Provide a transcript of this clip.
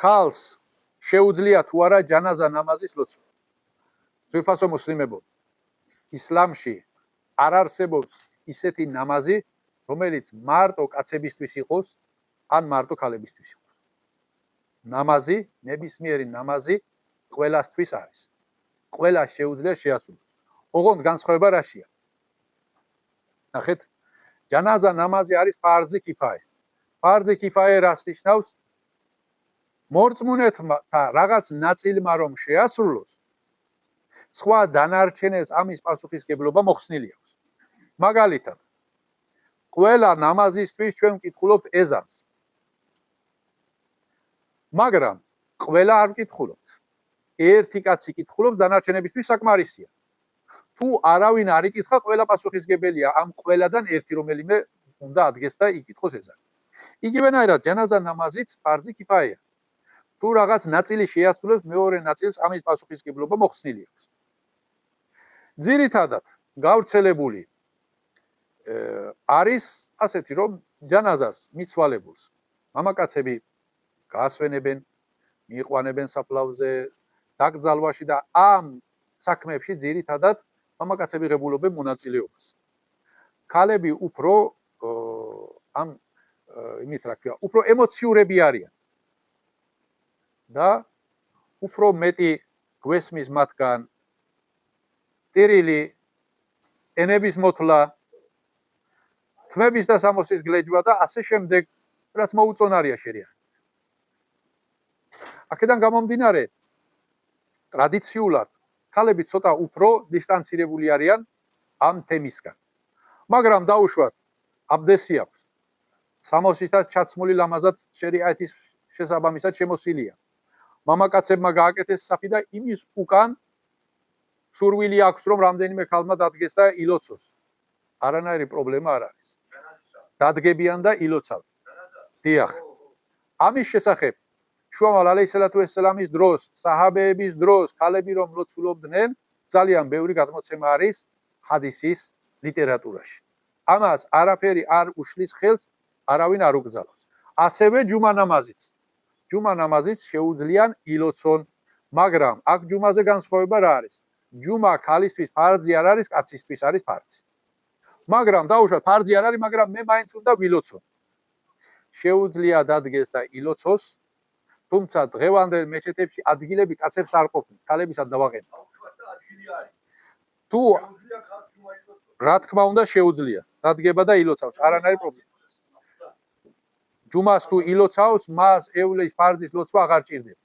ქალს შეუძლია თუ არა ჯანაზა ნამაზის ლოცვა. ძვირფასო მუსლიმებო, ისლამში არ არსებობს ისეთი ნამაზი, რომელიც მარტო კაცებისთვის იყოს, ან მარტო ქალებისთვის იყოს. ნამაზი, ნებისმიერი ნამაზი ყველასთვის არის. ყველას შეუძლია შეასრულოს. ოღონდ განსხვავება რაშია? ნახეთ, ჯანაზა ნამაზი არის ფარზი კიფაიე. ფარზი კიფაიე რას ნიშნავს? მორწმუნეთმა რაღაც ნაწილმა რომ შეასრულოს, სხვა დანარჩენებს ამის პასუხისგებლობა მოხსნილი აქვს. მაგალითად, ყველა ნამაზისთვის ჩვენ ვკითხულობთ ეზანს. მაგრამ ყველა არ ვკითხულობთ. ერთი კაცი კითხულობს, დანარჩენებისთვის საკმარისია. თუ არავინ არ იკითხა, ყველა პასუხისგებელია ამ ყველადან ერთი რომელიმე უნდა ადგეს და იკითხოს ეზანი. იგივენაირად ჯანაზა ნამაზიც ფარზი კიფაიეა. თუ რაღაც ნაწილი შეასრულებს, მეორე ნაწილს ამის პასუხისგებლობა მოხსნილი აქვს. ძირითადად გავრცელებული არის ასეთი, რომ ჯანაზას მიცვალებულს მამაკაცები გაასვენებენ, მიიყვანებენ საფლავზე, დაკრძალვაში და ამ საქმეებში ძირითადად მამაკაცები ღებულობენ მონაწილეობას. ქალები უფრო ამ იმით რა ქვია, უფრო ემოციურები არიან. და უფრო მეტი გვესმის მათგან ტირილი, ენების მოთვლა, თმების და სამოსის გლეჯვა და ასე შემდეგ, რაც მოუწონარია შერიანით. აქედან გამომდინარე, ტრადიციულად ქალები ცოტა უფრო დისტანცირებული არიან ამ თემისგან. მაგრამ დაუშვათ, აბდესი აქვს. სამოსითაც ჩაცმული ლამაზად შერიათის შესაბამისად შემოსილია. მამაკაცებმა გააკეთეს საფი და იმის უკან სურვილი აქვს, რომ რამდენიმე ქალმა დადგეს და ილოცოს. არანაირი პრობლემა არ არის. დადგებიან და ილოცავენ. დიახ. ამის შესახებ შუამალ ალეისალათუესალამის დროს, საჰაბეების დროს, ქალები რომ ლოცულობდნენ, ძალიან ბევრი გადმოცემა არის ჰადისის ლიტერატურაში. ამას არაფერი არ უშლის ხელს, არავინ არ უგზავნოს. ასევე ჯუმა ნამაზიც. ჯუმა ნამაზიც შეუძლიან ილოცონ, მაგრამ აქ ჯუმაზე განსხვავება რა არის? ჯუმა ქალისთვის ფარზი არ არის, კაცისთვის არის ფარზი. მაგრამ დაუშვათ, ფარზი არ არის, მაგრამ მე მაინც უნდა ვილოცო. შეუძლია დადგეს და ილოცოს, თუმცა დღევანდელ მეჩეთებში ადგილები კაცებს არ ყოფნით, ქალებისაც დავაყენოთ. თუ რა თქმა უნდა შეუძლია, დადგება და ილოცავს, არანაირი პრობლემა. ჯუმას თუ ილოცავს, მას ევლეის ფარზის ლოცვა აღარ ჭირდება.